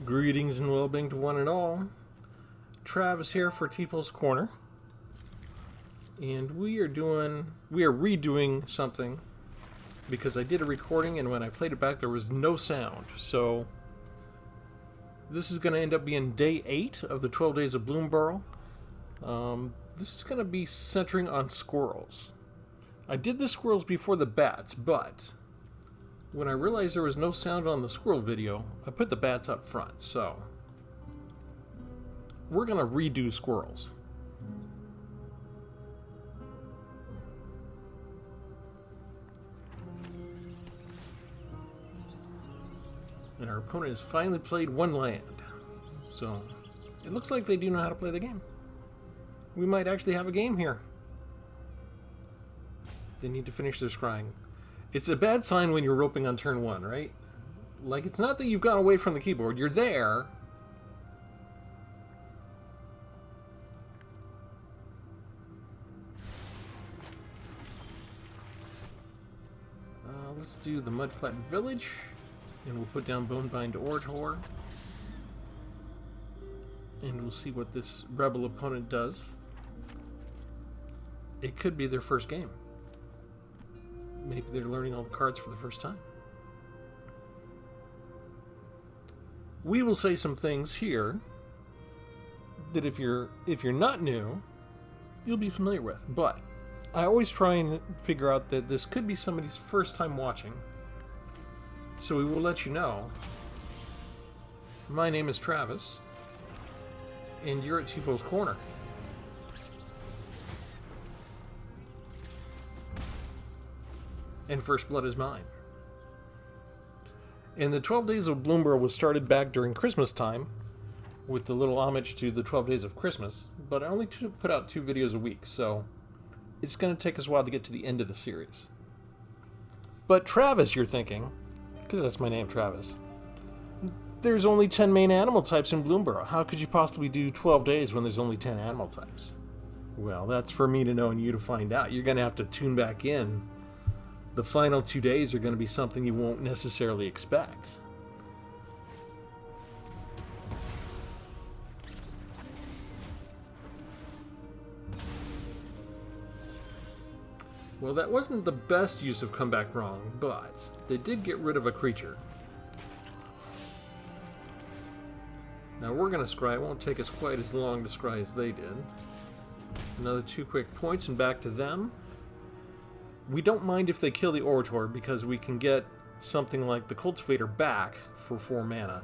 Greetings and well-being to one and all. Travis here for Tpull's Corner. And we are redoing something because I did a recording and when I played it back there was no sound. So this is going to end up being day 8 of the 12 Days of Bloomburrow. This is going to be centering on squirrels. I did the squirrels before the bats, but when I realized there was no sound on the squirrel video, I put the bats up front. So we're going to redo squirrels. And our opponent has finally played one land. So it looks like they do know how to play the game. We might actually have a game here. They need to finish their scrying. It's a bad sign when you're roping on turn 1, right? Like, it's not that you've gone away from the keyboard. You're there. Let's do the Mudflat Village. And we'll put down Bonebind Orator. And we'll see what this rebel opponent does. It could be their first game. Maybe they're learning all the cards for the first time. We will say some things here that if you're not new, you'll be familiar with. But I always try and figure out that this could be somebody's first time watching. So we will let you know. My name is Travis, and you're at Tpull's Corner. And First Blood is mine. And the 12 Days of Bloomburrow was started back during Christmas time with the little homage to the 12 Days of Christmas, but I only put out 2 videos a week, so it's going to take us a while to get to the end of the series. But Travis, you're thinking, because that's my name, Travis, there's only 10 main animal types in Bloomburrow. How could you possibly do 12 days when there's only 10 animal types? Well, that's for me to know and you to find out. You're going to have to tune back in. The final 2 days are going to be something you won't necessarily expect. Well, that wasn't the best use of Comeback Wrong, but they did get rid of a creature. Now we're going to scry. It won't take us quite as long to scry as they did. Another 2 quick points and back to them. We don't mind if they kill the Orator because we can get something like the Cultivator back for 4 mana.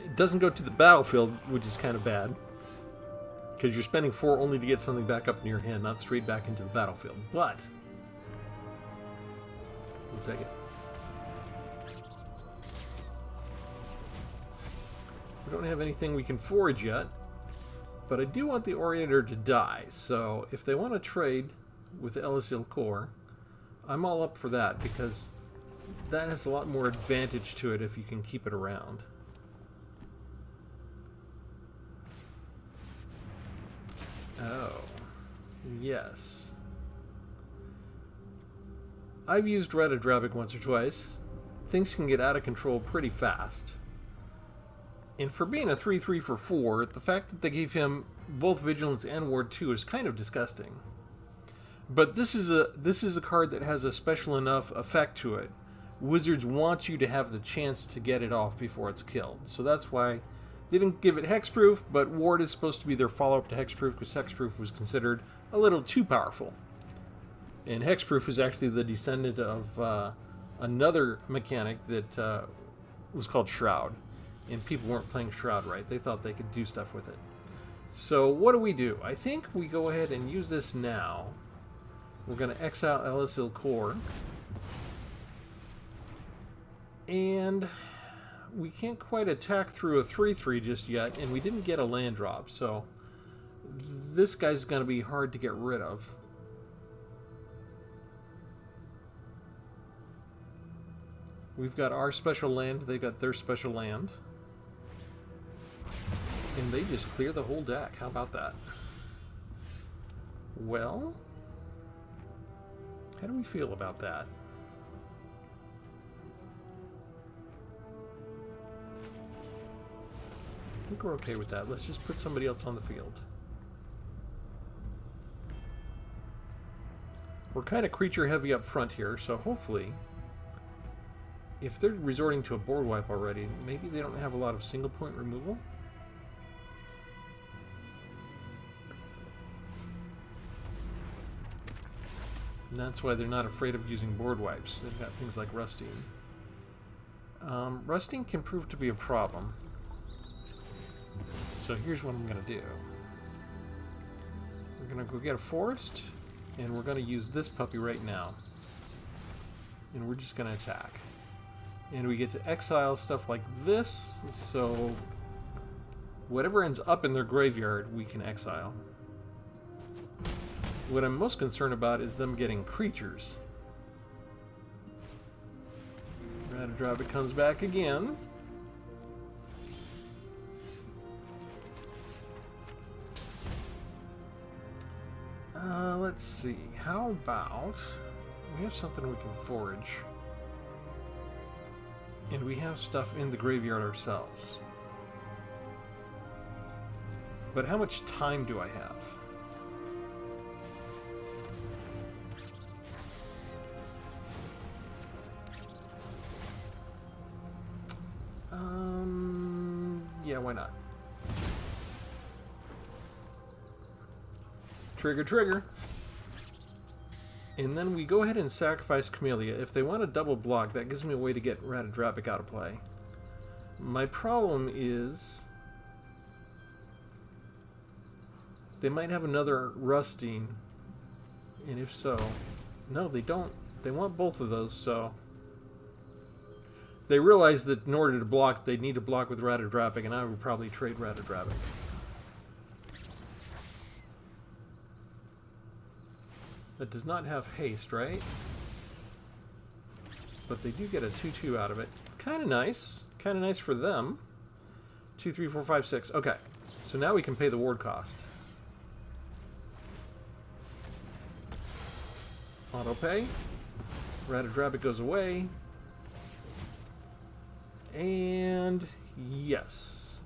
It doesn't go to the battlefield, which is kind of bad. Because you're spending 4 only to get something back up in your hand, not straight back into the battlefield. But we'll take it. We don't have anything we can forage yet. But I do want the Orientor to die. So if they want to trade with Elysial Core, I'm all up for that because that has a lot more advantage to it if you can keep it around. Oh, yes. I've used Ratadrabic once or twice. Things can get out of control pretty fast. And for being a 3/3 for 4, the fact that they gave him both Vigilance and Ward 2 is kind of disgusting. But this is a card that has a special enough effect to it. Wizards want you to have the chance to get it off before it's killed. So that's why they didn't give it Hexproof, but Ward is supposed to be their follow-up to Hexproof because Hexproof was considered a little too powerful. And Hexproof is actually the descendant of another mechanic that was called Shroud. And people weren't playing Shroud right. They thought they could do stuff with it. So what do? I think we go ahead and use this now. We're going to exile Elysial Core. And we can't quite attack through a 3/3 just yet, and we didn't get a land drop, so this guy's going to be hard to get rid of. We've got our special land, they've got their special land. And they just clear the whole deck. How about that? Well, how do we feel about that? I think we're okay with that. Let's just put somebody else on the field. We're kind of creature heavy up front here, so hopefully, if they're resorting to a board wipe already, maybe they don't have a lot of single point removal. And that's why they're not afraid of using board wipes. They've got things like rusting. Rusting can prove to be a problem. So here's what I'm going to do. We're going to go get a forest, and we're going to use this puppy right now. And we're just going to attack. And we get to exile stuff like this, so whatever ends up in their graveyard, we can exile. What I'm most concerned about is them getting creatures. Rattadrobbit comes back again. Let's see. How about we have something we can forage, and we have stuff in the graveyard ourselves. But how much time do I have? Yeah, why not? Trigger, trigger. And then we go ahead and sacrifice Camellia. If they want a double block, that gives me a way to get Rattadrobbit out of play. My problem is they might have another rusting, and if so, no, they don't. They want both of those, so they realize that in order to block, they need to block with Rattadrobbit, and I would probably trade Rattadrobbit. That does not have haste, right? But they do get a 2/2 out of it. Kind of nice. Kind of nice for them. 2, 3, 4, 5, 6. Okay. So now we can pay the ward cost. Auto pay. Rattadrobbit goes away. And yes.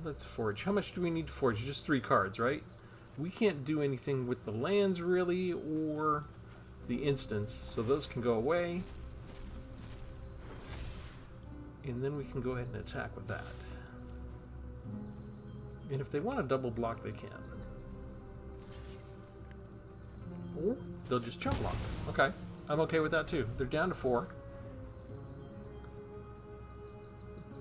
Let's forge. How much do we need to forge? Just 3 cards, right? We can't do anything with the lands, really, or the instants, so those can go away. And then we can go ahead and attack with that. And if they want a double block, they can. Or they'll just chump block. Okay, I'm okay with that too. They're down to 4.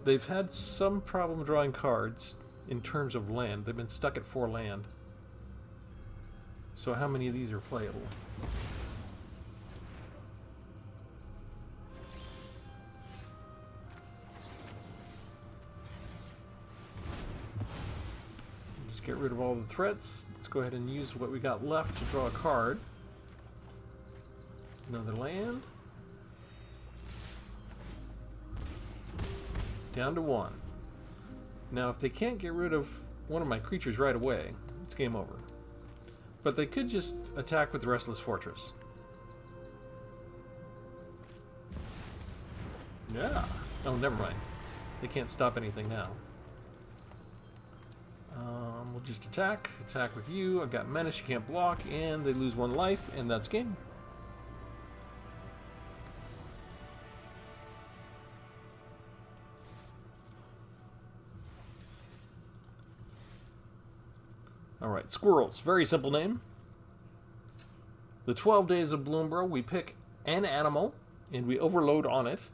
They've had some problem drawing cards in terms of land. They've been stuck at 4 land. So how many of these are playable? Just get rid of all the threats. Let's go ahead and use what we got left to draw a card. Another land. Down to 1. Now if they can't get rid of one of my creatures right away, it's game over. But they could just attack with the Restless Fortress. Yeah. Oh, never mind. They can't stop anything now. We'll just attack. Attack with you. I've got Menace, you can't block, and they lose 1 life, and that's game. Alright, Squirrels. Very simple name. The 12 Days of Bloomburrow, we pick an animal, and we overload on it.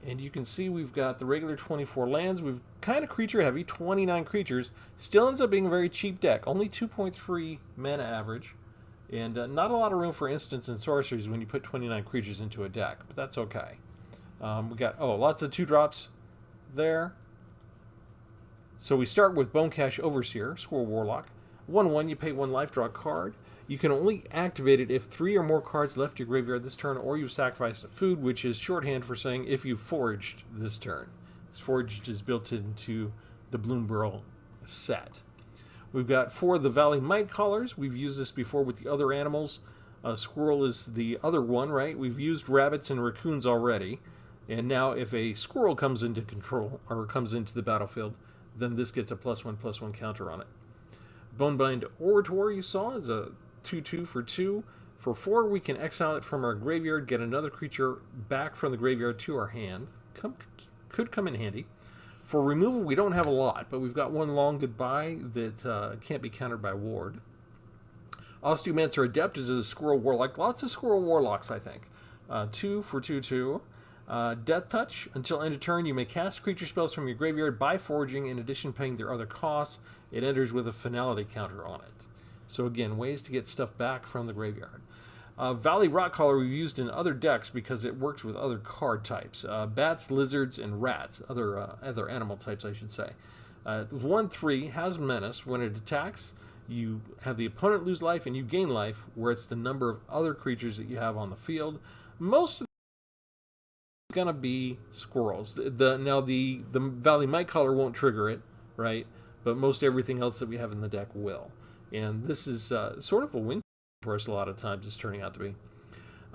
And you can see we've got the regular 24 lands. We've kind of creature heavy, 29 creatures. Still ends up being a very cheap deck. Only 2.3 mana average. And not a lot of room for instants and sorceries when you put 29 creatures into a deck. But that's okay. We got, lots of 2-drops there. So we start with Bonecash Overseer, Squirrel Warlock. 1/1, you pay 1 life, draw a card. You can only activate it if 3 or more cards left your graveyard this turn, or you've sacrificed a food, which is shorthand for saying if you foraged this turn. This foraged is built into the Bloomburrow set. We've got 4 of the Valley Might Callers. We've used this before with the other animals. Squirrel is the other one, right? We've used rabbits and raccoons already. And now if a squirrel comes into control, or comes into the battlefield, then this gets a +1/+1 counter on it. Bonebind Orator, you saw, is a 2/2 for 2. For 4, we can exile it from our graveyard, get another creature back from the graveyard to our hand. Could come in handy. For removal, we don't have a lot, but we've got one Long Goodbye that can't be countered by Ward. Osteomancer Adept is a Squirrel Warlock. Lots of Squirrel Warlocks, I think. 2 for 2/2. Death Touch. Until end of turn, you may cast creature spells from your graveyard by foraging, in addition paying their other costs. It enters with a finality counter on it. So again, ways to get stuff back from the graveyard. Valley Rockcaller we've used in other decks because it works with other card types. Bats, lizards, and rats. Other animal types, I should say. 1/3 has Menace. When it attacks, you have the opponent lose life and you gain life, where it's the number of other creatures that you have on the field. Most of going to be squirrels. Now the Valley Might Caller won't trigger it, right? But most everything else that we have in the deck will. And this is sort of a win for us a lot of times. It's turning out to be.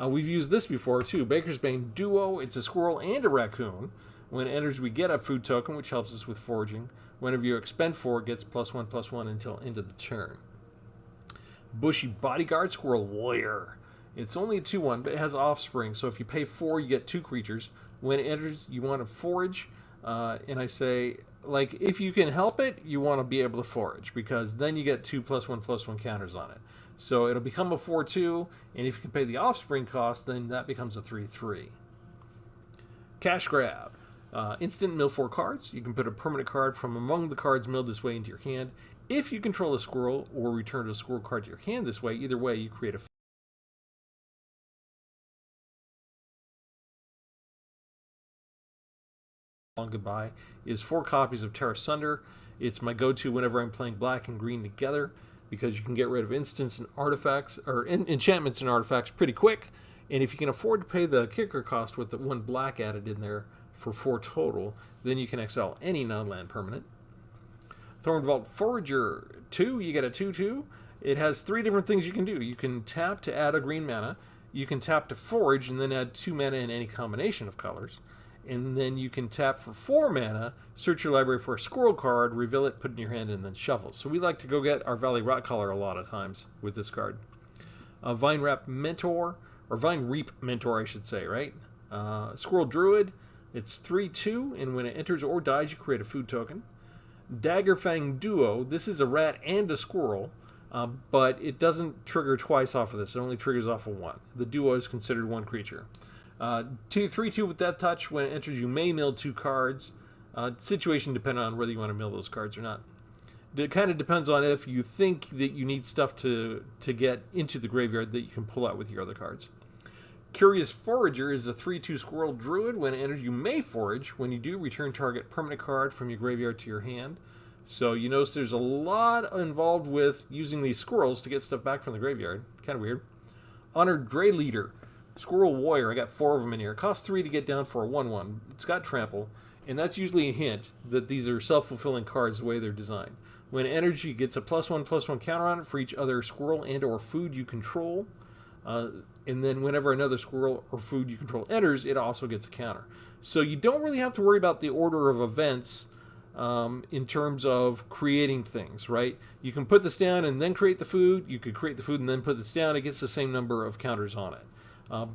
We've used this before too. Baker's Bane Duo. It's a squirrel and a raccoon. When it enters, we get a food token, which helps us with foraging. Whenever you expend 4, it gets +1/+1 until end of the turn. Bushy Bodyguard Squirrel Warrior. It's only a 2/1, but it has offspring. So if you pay 4, you get 2 creatures. When it enters, you want to forage. And I say, like, if you can help it, you want to be able to forage, because then you get 2 +1/+1 counters on it. So it'll become a 4/2, and if you can pay the offspring cost, then that becomes a 3/3. Cash Grab. Instant mill 4 cards. You can put a permanent card from among the cards milled this way into your hand. If you control a squirrel or return a squirrel card to your hand this way, either way, you create a Long Goodbye is 4 copies of Terra Sunder. It's my go-to whenever I'm playing black and green together, because you can get rid of instants and artifacts, or enchantments and artifacts pretty quick. And if you can afford to pay the kicker cost with the 1 black added in there for 4 total, then you can exile any non-land permanent. Thornvault Forager 2, you get a 2/2. It has 3 different things you can do. You can tap to add a green mana. You can tap to forage and then add 2 mana in any combination of colors. And then you can tap for 4 mana, search your library for a squirrel card, reveal it, put it in your hand, and then shuffle. So we like to go get our Valley Rockcaller a lot of times with this card. Vine Reap Mentor, or Vine Reap Mentor, I should say, right? Squirrel Druid, it's 3/2, and when it enters or dies, you create a food token. Daggerfang Duo, this is a rat and a squirrel, but it doesn't trigger twice off of this. It only triggers off of 1. The duo is considered 1 creature. 3/2 with Death Touch. When it enters, you may mill 2 cards. Situation dependent on whether you want to mill those cards or not. It kind of depends on if you think that you need stuff to get into the graveyard that you can pull out with your other cards. Curious Forager is a 3/2 Squirrel Druid. When it enters, you may forage. When you do, return target permanent card from your graveyard to your hand. So you notice there's a lot involved with using these squirrels to get stuff back from the graveyard. Kind of weird. Honored Dray Leader. Squirrel Warrior, I got 4 of them in here. It costs 3 to get down for a 1/1. It's got trample, and that's usually a hint that these are self-fulfilling cards the way they're designed. When energy gets a +1/+1 counter on it for each other squirrel and or food you control, and then whenever another squirrel or food you control enters, it also gets a counter. So you don't really have to worry about the order of events in terms of creating things, right? You can put this down and then create the food. You could create the food and then put this down. It gets the same number of counters on it.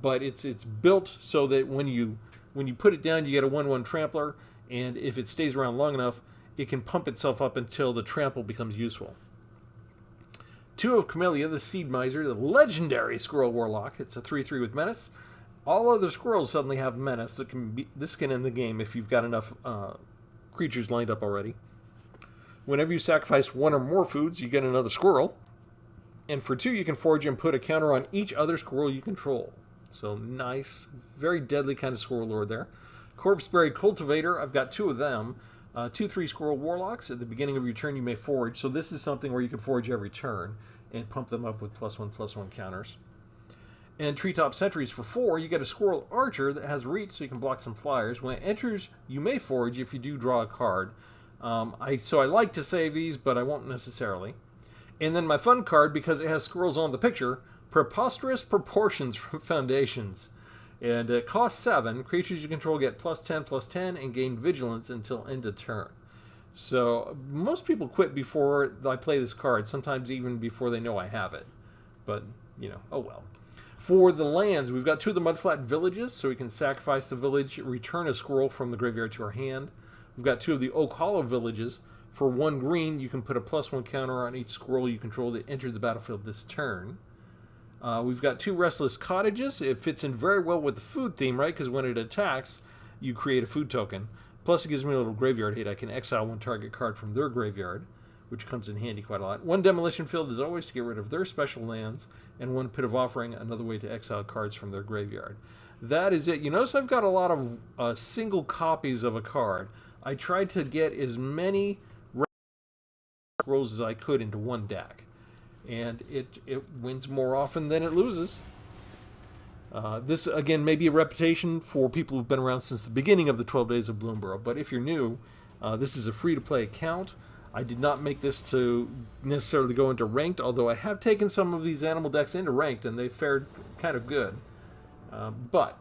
But it's built so that when you put it down, you get a 1/1 trampler, and if it stays around long enough, it can pump itself up until the trample becomes useful. 2 of Camellia, the Seed Miser, the legendary Squirrel Warlock. It's a 3/3 with Menace. All other squirrels suddenly have Menace. This can end the game if you've got enough creatures lined up already. Whenever you sacrifice 1 or more foods, you get another squirrel. And for 2, you can forage and put a counter on each other squirrel you control. So nice, very deadly kind of squirrel lord there. Corpseberry Cultivator, I've got 2 of them. 2/3 Squirrel Warlocks. At the beginning of your turn, you may forage. So this is something where you can forage every turn and pump them up with +1/+1 counters. And Treetop Sentries for 4, you get a Squirrel Archer that has reach, so you can block some flyers. When it enters, you may forage if you do draw a card. So I like to save these, but I won't necessarily. And then my fun card, because it has squirrels on the picture, Preposterous Proportions from Foundations. And it costs 7. Creatures you control get +10/+10 and gain vigilance until end of turn. So most people quit before I play this card, sometimes even before they know I have it. But, you know, oh well. For the lands, we've got 2 of the Mudflat villages, so we can sacrifice the village, return a squirrel from the graveyard to our hand. We've got 2 of the Oak Hollow villages. For 1 green, you can put a +1 counter on each squirrel you control that entered the battlefield this turn. We've got 2 Restless Cottages. It fits in very well with the food theme, right? Because when it attacks, you create a food token. Plus, it gives me a little graveyard hit. I can exile 1 target card from their graveyard, which comes in handy quite a lot. 1 Demolition Field is always to get rid of their special lands, and 1 Pit of Offering, another way to exile cards from their graveyard. That is it. You notice I've got a lot of single copies of a card. I tried to get as many rolls as I could into one deck, and it wins more often than it loses. This, again, may be a reputation for people who've been around since the beginning of the 12 Days of Bloomburrow, but if you're new, this is a free-to-play account. I did not make this to necessarily go into ranked, although I have taken some of these animal decks into ranked, and they fared kind of good. But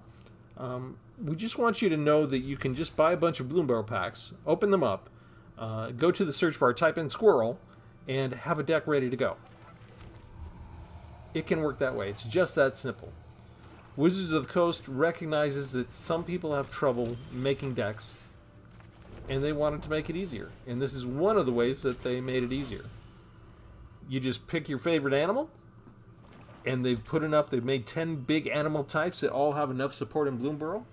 we just want you to know that you can just buy a bunch of Bloomburrow packs, open them up, go to the search bar, type in Squirrel, and have a deck ready to go. It can work that way. It's just that simple. Wizards of the Coast recognizes that some people have trouble making decks, and they wanted to make it easier. And this is one of the ways that they made it easier. You just pick your favorite animal, and they've made 10 big animal types that all have enough support in Bloomburrow.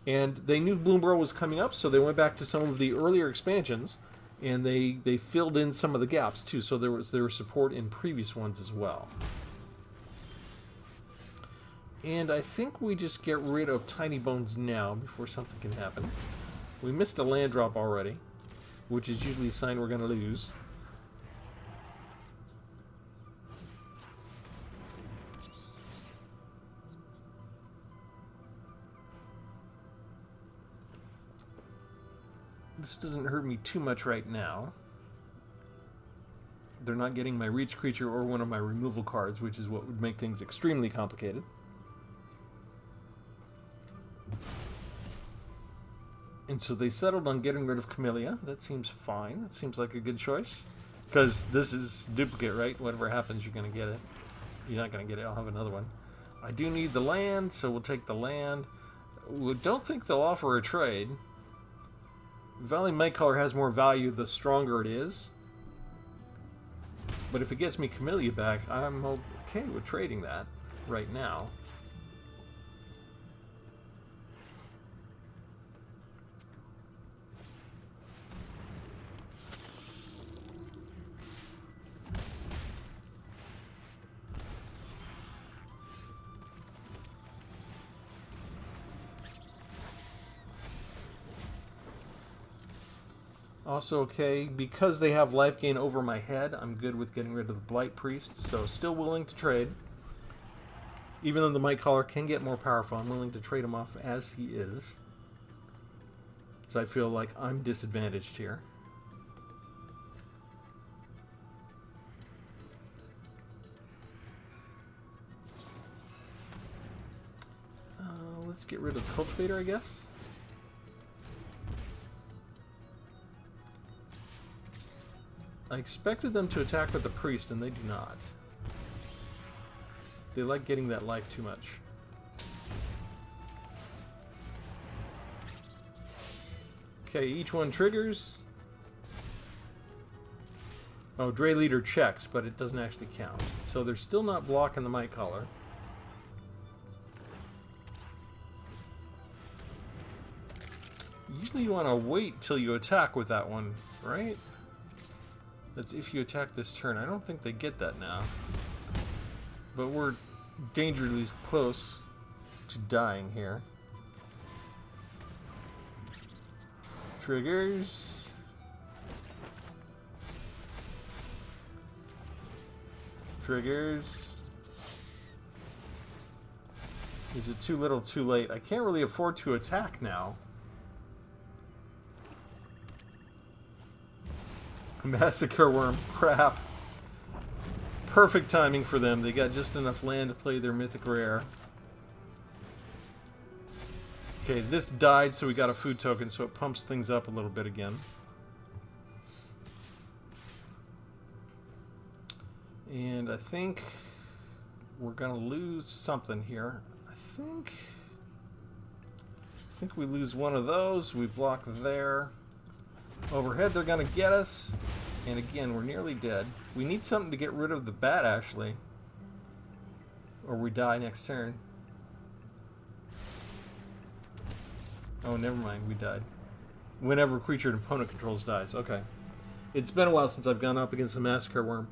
And they knew Bloomburrow was coming up, so they went back to some of the earlier expansions, and they filled in some of the gaps too. So there was support in previous ones as well. And I think we just get rid of Tiny Bones now before something can happen. We missed a land drop already, which is usually a sign we're going to lose. This doesn't hurt me too much right now. They're not getting my reach creature or one of my removal cards, which is what would make things extremely complicated. And so they settled on getting rid of Camellia. That seems fine. That seems like a good choice. Because this is duplicate, right? Whatever happens, you're going to get it. You're not going to get it. I'll have another one. I do need the land, so we'll take the land. We don't think they'll offer a trade. Valley Mightcaller has more value the stronger it is. But if it gets me Camellia back, I'm okay with trading that right now. Also okay, because they have life gain over my head, I'm good with getting rid of the Blight Priest, so still willing to trade. Even though the Mightcaller can get more powerful, I'm willing to trade him off as he is. So I feel like I'm disadvantaged here. Let's get rid of Cultivator, I guess. I expected them to attack with the priest, and they do not. They like getting that life too much. Okay, each one triggers. Oh, Dray Leader checks, but it doesn't actually count. So they're still not blocking the Mightcaller. Usually you want to wait till you attack with that one, right? That's if you attack this turn. I don't think they get that now. But we're dangerously close to dying here. Triggers. Triggers. Is it too little, too late? I can't really afford to attack now. Massacre Worm, crap. Perfect timing for them. They got just enough land to play their mythic rare. Okay, this died, so we got a food token, so it pumps things up a little bit again. And I think we're going to lose something here. I think we lose one of those. We block there. Overhead, they're going to get us. And again, we're nearly dead. We need something to get rid of the bat, actually. Or we die next turn. Oh, never mind. We died. Whenever creature an opponent controls dies. Okay. It's been a while since I've gone up against a Massacre Worm.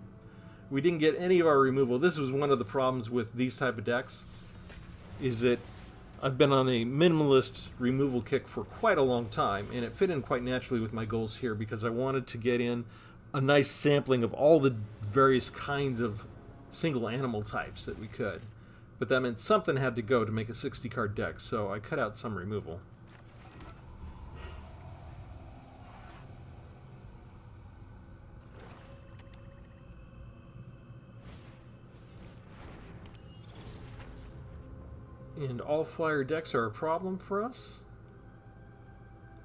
We didn't get any of our removal. This was one of the problems with these type of decks. Is that I've been on a minimalist removal kick for quite a long time. And it fit in quite naturally with my goals here. Because I wanted to get in a nice sampling of all the various kinds of single animal types that we could. But that meant something had to go to make a 60 card deck. So I cut out some removal. And all flyer decks are a problem for us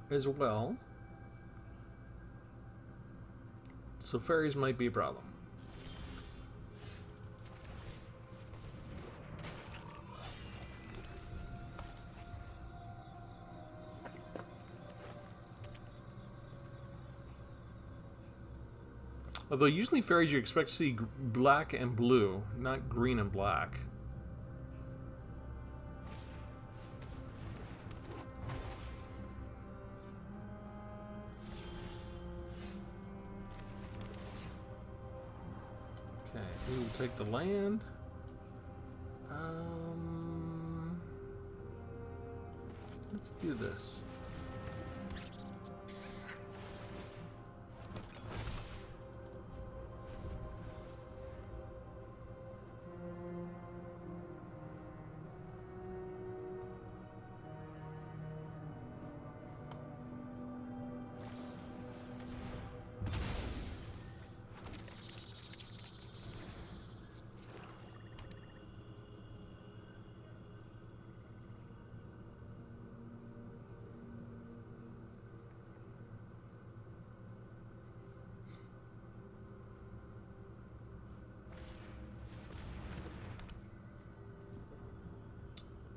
as well. So fairies might be a problem. Although usually fairies you expect to see black and blue, not green and black. We will take the land. Let's do this.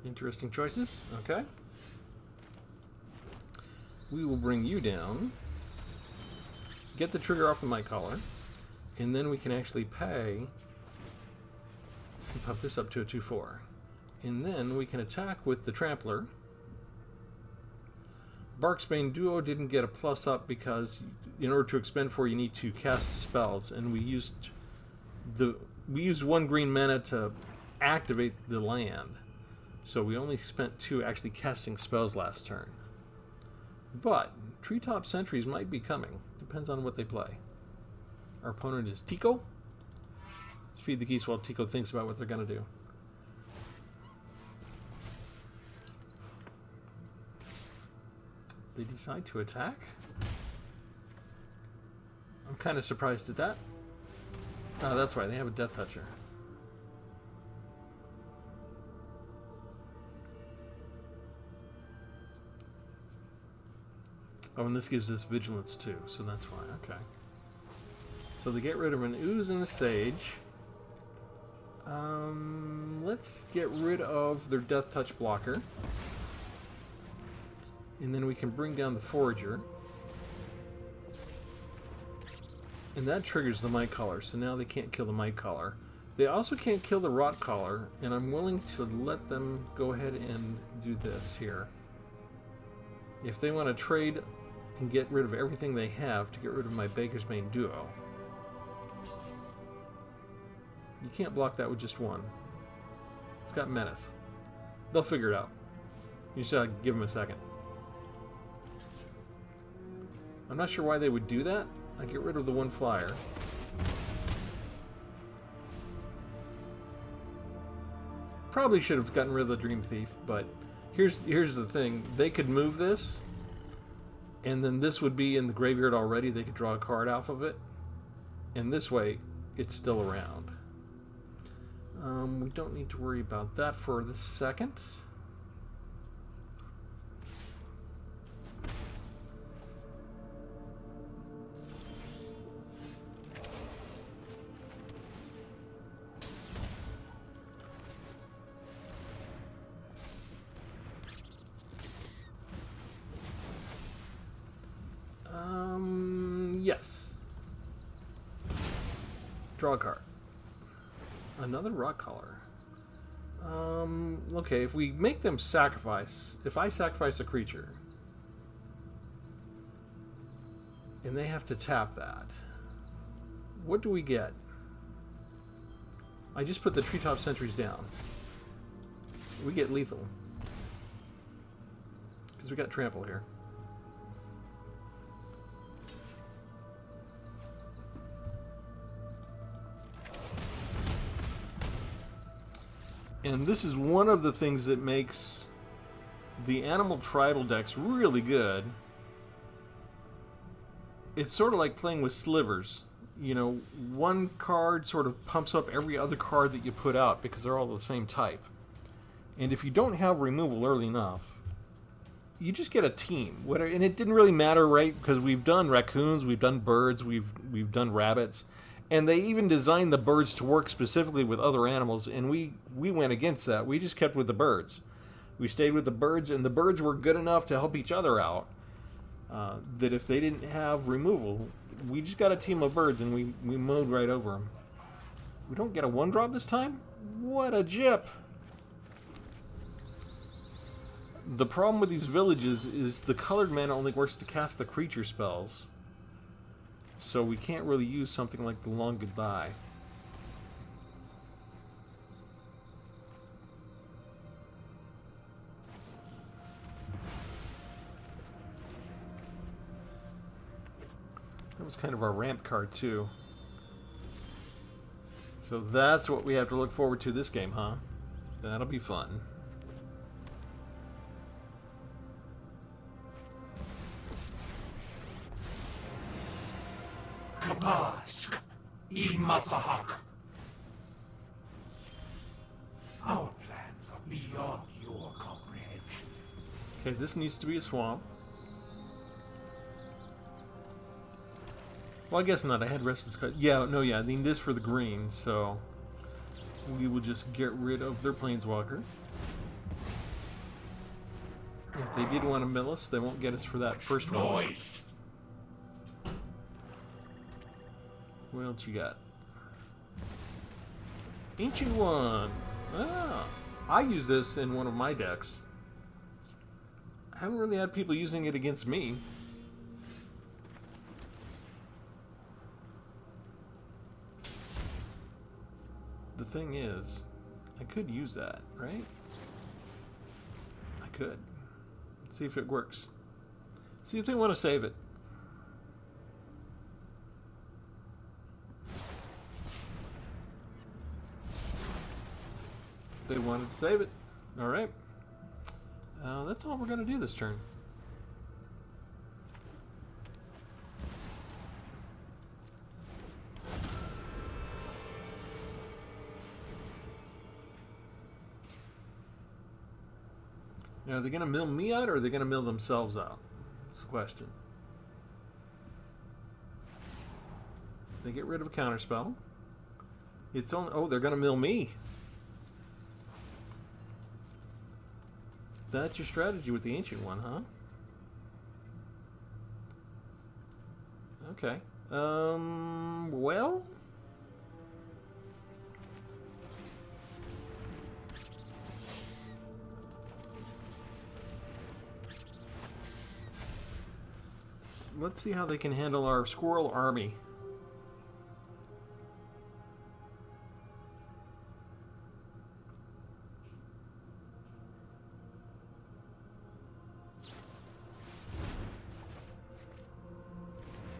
Interesting choices. Okay. We will bring you down. Get the trigger off the mic collar. And then we can actually pay and pump this up to a 2/4. And then we can attack with the Trampler. Barksbane Duo didn't get a plus up because in order to expend 4 you need to cast spells, and we used one green mana to activate the land. So we only spent 2 actually casting spells last turn. But Treetop Sentries might be coming. Depends on what they play. Our opponent is Tico. Let's feed the geese while Tico thinks about what they're going to do. They decide to attack. I'm kind of surprised at that. Oh, that's right. They have a Death Toucher. Oh, and this gives us Vigilance too, so that's why. Okay. So they get rid of an Ooze and a Sage. Let's get rid of their Death Touch blocker. And then we can bring down the Forager. And that triggers the Might Collar, so now they can't kill the Might Collar. They also can't kill the Rot Collar, and I'm willing to let them go ahead and do this here. If they want to trade and get rid of everything they have to get rid of my Baker's Bane Duo. You can't block that with just one. It's got Menace. They'll figure it out. You just gotta give them a second. I'm not sure why they would do that. I get rid of the one flyer. Probably should have gotten rid of the Dream Thief, but here's the thing. They could move this, and then this would be in the graveyard already. They could draw a card off of it. And this way, it's still around. We don't need to worry about that for the second. Yes. Draw a card. Another rock collar. Okay, if we make them sacrifice, if I sacrifice a creature, and they have to tap that, what do we get? I just put the treetop sentries down. We get lethal. Because we got trample here. And this is one of the things that makes the animal tribal decks really good. It's sort of like playing with slivers. You know, one card sort of pumps up every other card that you put out because they're all the same type. And if you don't have removal early enough, you just get a team. And it didn't really matter, right? Because we've done raccoons, we've done birds, we've done rabbits. And they even designed the birds to work specifically with other animals, and we went against that. We just kept with the birds. We stayed with the birds, and the birds were good enough to help each other out. That if they didn't have removal, we just got a team of birds, and we mowed right over them. We don't get a 1-drop this time? What a jip! The problem with these villages is the colored mana only works to cast the creature spells. So we can't really use something like the Long Goodbye. That was kind of our ramp card too. So that's what we have to look forward to this game, huh? That'll be fun. Kabask, Imasahak. Our plans are beyond your comprehension. Okay, this needs to be a swamp. Well, I guess not. I had Restless Cut. Yeah, no, yeah. I mean, this for the green, so we will just get rid of their Planeswalker. If they did want to mill us, they won't get us for that first one. Noise. What else you got? Ancient One. Ah, I use this in one of my decks. I haven't really had people using it against me. The thing is, I could use that, right? I could. Let's see if it works. See if they want to save it. They wanted to save it. Alright. That's all we're going to do this turn. Now, are they going to mill me out, or are they going to mill themselves out? That's the question. They get rid of a counterspell. It's only... Oh, they're going to mill me. That's your strategy with the Ancient One, huh? Okay. Well... Let's see how they can handle our squirrel army.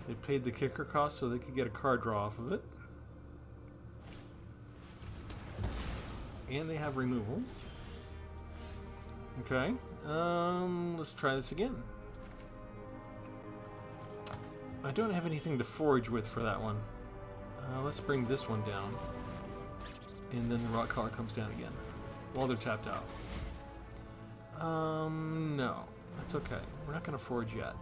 They paid the kicker cost so they could get a card draw off of it. And they have removal. Okay. Let's try this again. I don't have anything to forage with for that one. Let's bring this one down. And then the rock collar comes down again. While they're tapped out. No. That's okay. We're not going to forage yet.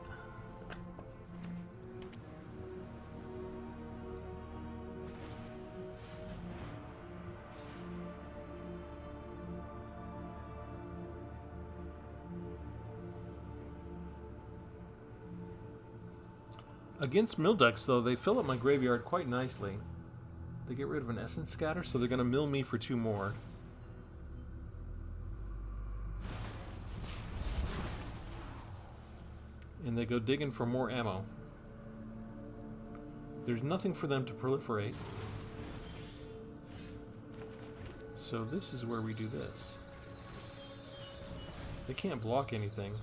Against mill decks, though, they fill up my graveyard quite nicely. They get rid of an Essence Scatter, so they're going to mill me for 2 more. And they go digging for more ammo. There's nothing for them to proliferate. So this is where we do this. They can't block anything.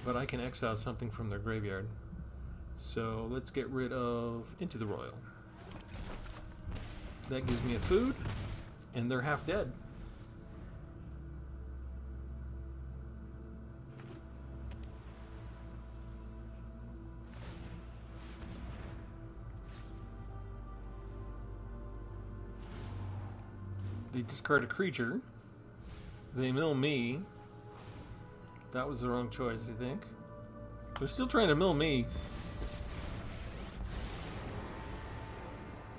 But I can exile something from their graveyard. So let's get rid of Into the Royal. That gives me a food, and they're half dead. They discard a creature. They mill me. That was the wrong choice, I think. They're still trying to mill me.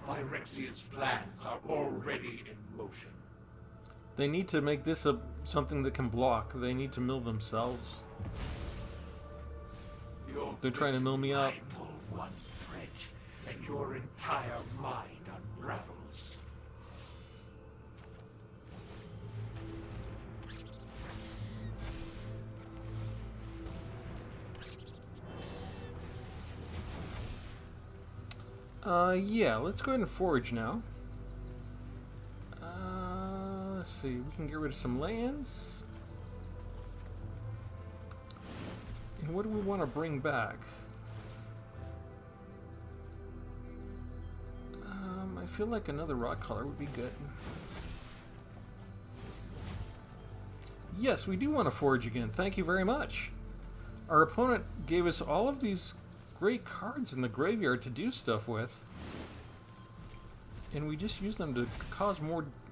Phyrexian's plans are already in motion. They need to make this something that can block. They need to mill themselves. They're trying to mill me up. I pull one thread, and your entire mind unravels. Yeah, let's go ahead and forage now. Let's see, we can get rid of some lands. And what do we want to bring back? I feel like another rock color would be good. Yes, we do want to forage again. Thank you very much. Our opponent gave us all of these great cards in the graveyard to do stuff with, and we just use them to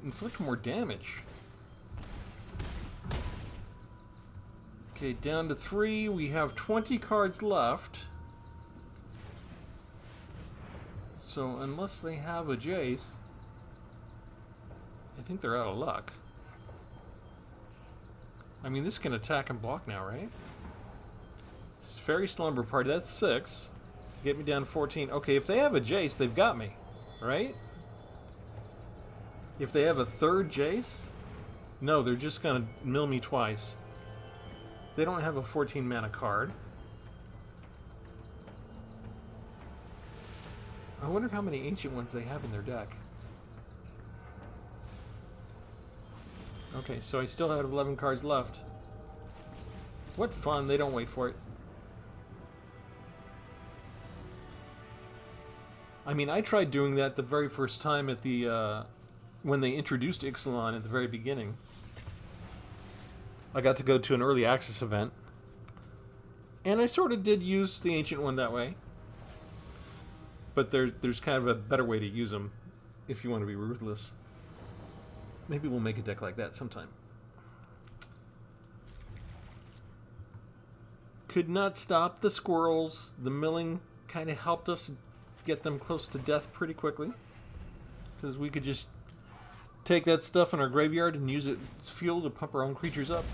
inflict more damage. Okay, down to 3. We have 20 cards left. So unless they have a Jace, I think they're out of luck. I mean, this can attack and block now, right? Fairy Slumber Party, that's 6. Get me down to 14. Okay, if they have a Jace, they've got me, right? If they have a third Jace, no, they're just gonna mill me twice. They don't have a 14 mana card. I wonder how many Ancient Ones they have in their deck. Okay, so I still have 11 cards left. What fun, they don't wait for it. I mean, I tried doing that the very first time at the, when they introduced Ixalan at the very beginning. I got to go to an early access event. And I sort of did use the Ancient One that way. But there's kind of a better way to use them if you want to be ruthless. Maybe we'll make a deck like that sometime. Could not stop the squirrels. The milling kind of helped us get them close to death pretty quickly, because we could just take that stuff in our graveyard and use it as fuel to pump our own creatures up.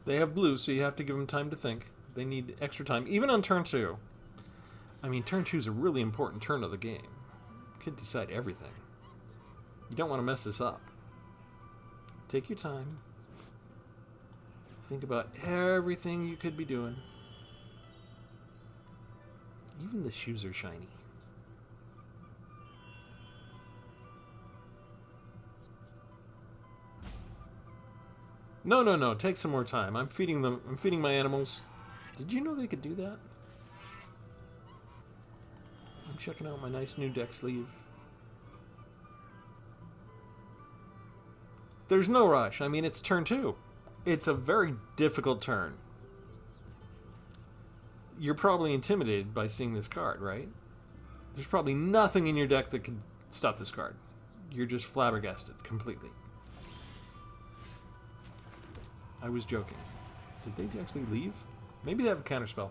They have blue, so you have to give them time to think. They need extra time, even on turn 2. I mean, turn 2 is a really important turn of the game. Could decide everything. You don't want to mess this up. Take your time. Think about everything you could be doing. Even the shoes are shiny. No, no, no. Take some more time. I'm feeding them. I'm feeding my animals. Did you know they could do that? I'm checking out my nice new deck sleeve. There's no rush. I mean, it's turn 2. It's a very difficult turn. You're probably intimidated by seeing this card, right? There's probably nothing in your deck that could stop this card. You're just flabbergasted completely. I was joking. Did they actually leave? Maybe they have a counterspell.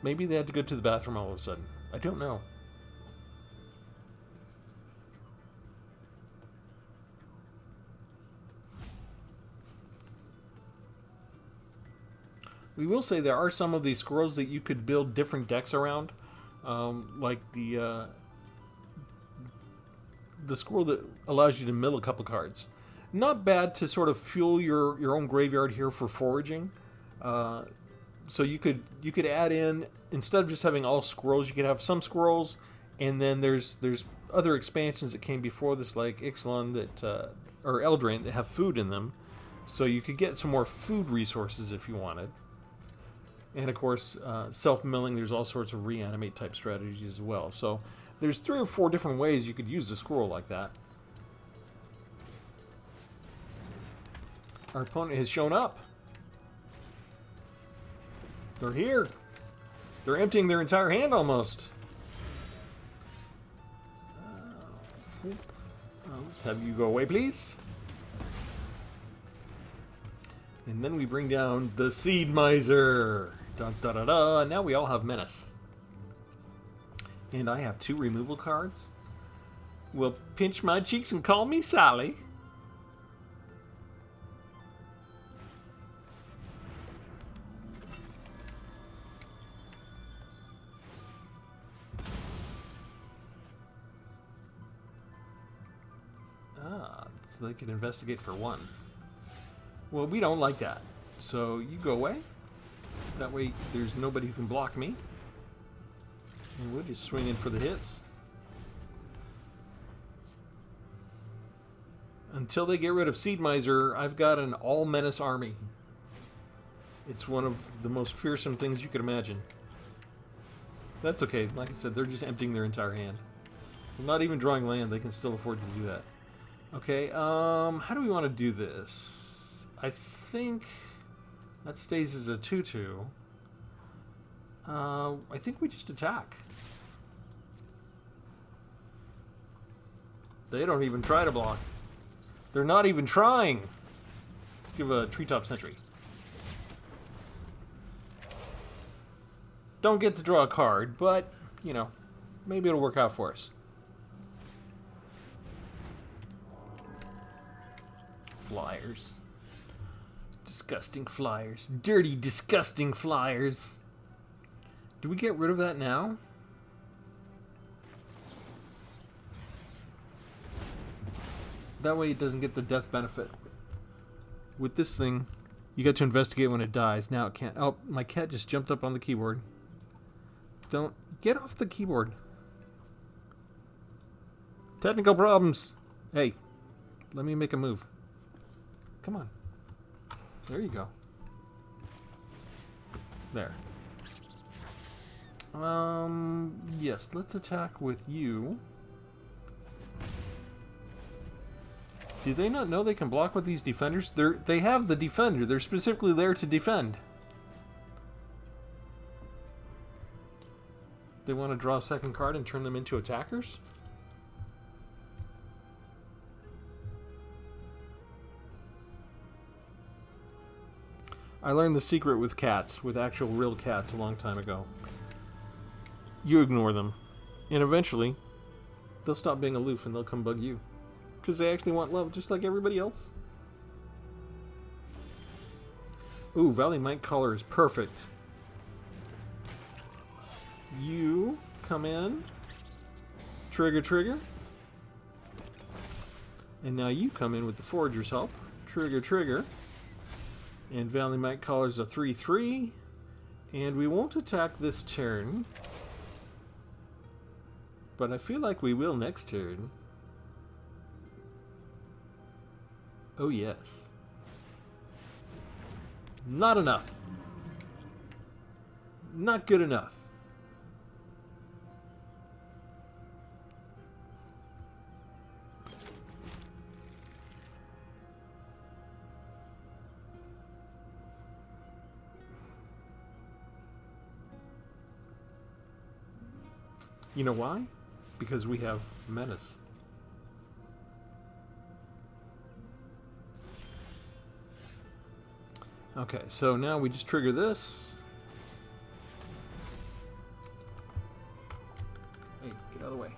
Maybe they had to go to the bathroom all of a sudden. I don't know. We will say there are some of these squirrels that you could build different decks around. Like the squirrel that allows you to mill a couple cards. Not bad to sort of fuel your own graveyard here for foraging. So you could add in, instead of just having all squirrels, you could have some squirrels, and then there's other expansions that came before this, like Ixalan or Eldraine, that have food in them. So you could get some more food resources if you wanted. And of course, self-milling, there's all sorts of reanimate type strategies as well. So there's 3 or 4 different ways you could use a squirrel like that. Our opponent has shown up. They're here. They're emptying their entire hand almost. Let's have you go away, please. And then we bring down the Seed Miser. Dun, da, da, da. Now we all have Menace. And I have 2 removal cards. Well, pinch my cheeks and call me Sally. So they can investigate for 1. Well, we don't like that. So you go away. That way there's nobody who can block me. And we'll just swing in for the hits. Until they get rid of Seed Miser, I've got an all-menace army. It's one of the most fearsome things you could imagine. That's okay. Like I said, they're just emptying their entire hand. They're not even drawing land. They can still afford to do that. Okay, how do we want to do this? I think that stays as a 2/2. I think we just attack. They don't even try to block. They're not even trying. Let's give a Treetop Sentry. Don't get to draw a card, but, you know, maybe it'll work out for us. Flyers. Disgusting flyers. Dirty, disgusting flyers. Do we get rid of that now? That way it doesn't get the death benefit. With this thing, you get to investigate when it dies. Now it can't. Oh, my cat just jumped up on the keyboard. Don't. Get off the keyboard. Technical problems. Hey, let me make a move. Come on. There you go. There. Yes, let's attack with you. Do they not know they can block with these defenders? They have the defender. They're specifically there to defend. They want to draw a second card and turn them into attackers? I learned the secret with cats, with actual real cats, a long time ago. You ignore them. And eventually, they'll stop being aloof and they'll come bug you. Because they actually want love, just like everybody else. Ooh, Valley Mite Collar is perfect. You come in. Trigger, trigger. And now you come in with the Forager's Help. Trigger, trigger. And Valley Mite Collar's a 3/3. And we won't attack this turn. But I feel like we will next turn. Oh yes. Not enough. Not good enough. You know why? Because we have Menace. Okay, so now we just trigger this. Hey, get out of the way.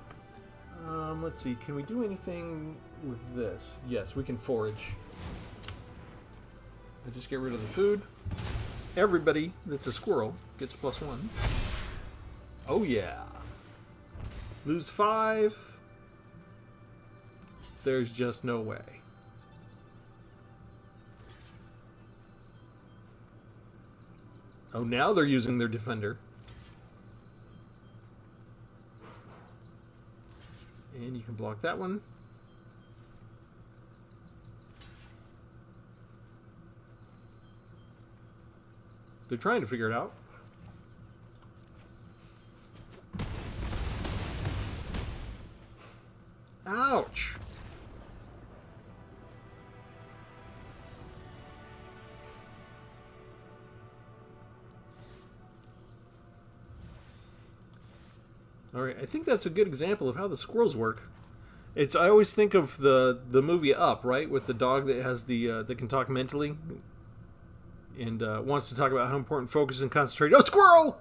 Let's see, can we do anything with this? Yes, we can forage. I just get rid of the food. Everybody that's a squirrel gets +1. Oh yeah. Lose 5. There's just no way. Oh, now they're using their defender. And you can block that one. They're trying to figure it out. Ouch! Alright, I think that's a good example of how the squirrels work. I always think of the movie Up, right? With the dog that has that can talk mentally. And wants to talk about how important focus and concentration. Oh, squirrel!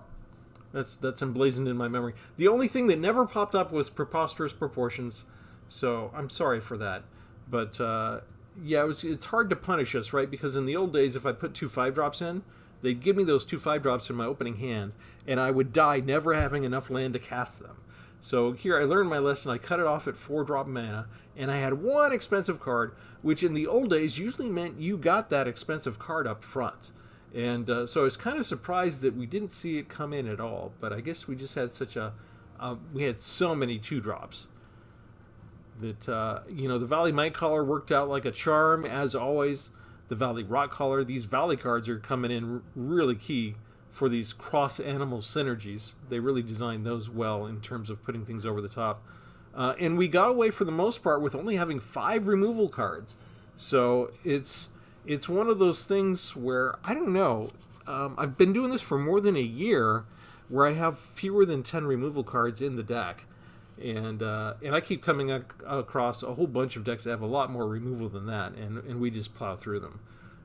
That's emblazoned in my memory. The only thing that never popped up was preposterous proportions. So I'm sorry for that. But yeah, it's hard to punish us, right? Because in the old days, if I put 2 5-drops in, they'd give me those 2 5-drops in my opening hand, and I would die never having enough land to cast them. So here I learned my lesson. I cut it off at 4-drop mana, and I had 1 expensive card, which in the old days usually meant you got that expensive card up front. And so I was kind of surprised that we didn't see it come in at all. But I guess we just had we had so many 2-drops that you know, the Valley Might Caller worked out like a charm as always. The Valley Rock Caller, these Valley cards are coming in really key for these cross-animal synergies. They really designed those well in terms of putting things over the top. And we got away for the most part with only having 5 removal cards. So it's one of those things where, I don't know, I've been doing this for more than a year where I have fewer than 10 removal cards in the deck. And I keep coming across a whole bunch of decks that have a lot more removal than that, and we just plow through them.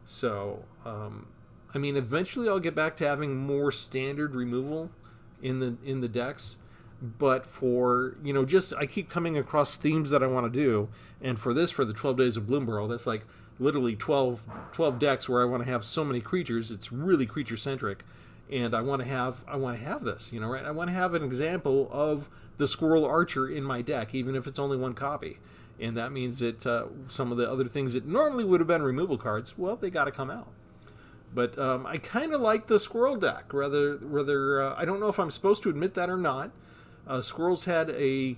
So, I mean, eventually I'll get back to having more standard removal in the decks. But for, you know, I keep coming across themes that I want to do. And for the 12 Days of Bloomburrow, that's like literally 12 decks where I want to have so many creatures. It's really creature-centric. And I want to have this, you know, right? I want to have an example of the Squirrel Archer in my deck, even if it's only 1 copy. And that means that some of the other things that normally would have been removal cards, well, they got to come out. But I kind of like the Squirrel deck. Rather, I don't know if I'm supposed to admit that or not. Squirrels had a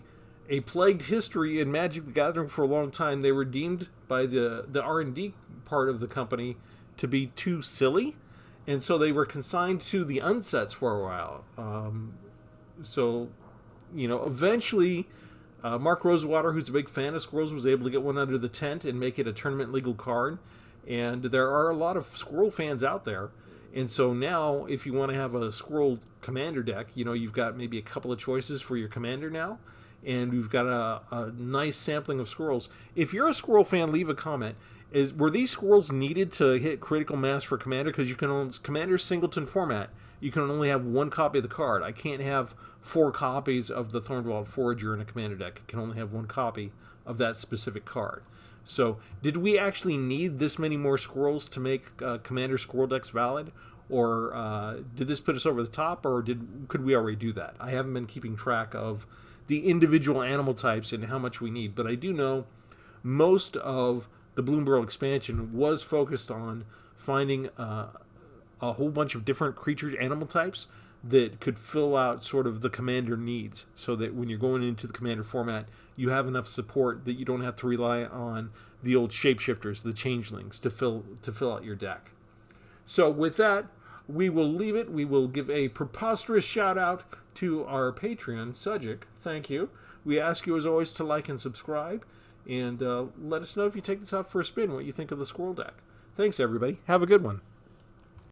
plagued history in Magic the Gathering for a long time. They were deemed by the R&D part of the company to be too silly. And so they were consigned to the unsets for a while. So, you know, eventually Mark Rosewater, who's a big fan of Squirrels, was able to get one under the tent and make it a tournament legal card. And there are a lot of Squirrel fans out there. And so now, if you want to have a Squirrel commander deck, you know, you've got maybe a couple of choices for your commander now. And we've got a nice sampling of Squirrels. If you're a Squirrel fan, leave a comment. Were these Squirrels needed to hit critical mass for Commander? Because you can only, Commander's singleton format, you can only have 1 copy of the card. I can't have 4 copies of the Thornwald Forager in a Commander deck. I can only have 1 copy of that specific card. So, did we actually need this many more Squirrels to make Commander Squirrel decks valid? Or did this put us over the top, or could we already do that? I haven't been keeping track of the individual animal types and how much we need, but I do know most of the Bloomburrow expansion was focused on finding a whole bunch of different creatures, animal types, that could fill out sort of the commander needs, so that when you're going into the commander format, you have enough support that you don't have to rely on the old shapeshifters, the changelings, to fill out your deck. So with that, we will leave it. We will give a preposterous shout out to our Patreon, Sujik. Thank you. We ask you, as always, to like and subscribe. And let us know if you take this out for a spin, what you think of the Squirrel deck. Thanks, everybody. Have a good one.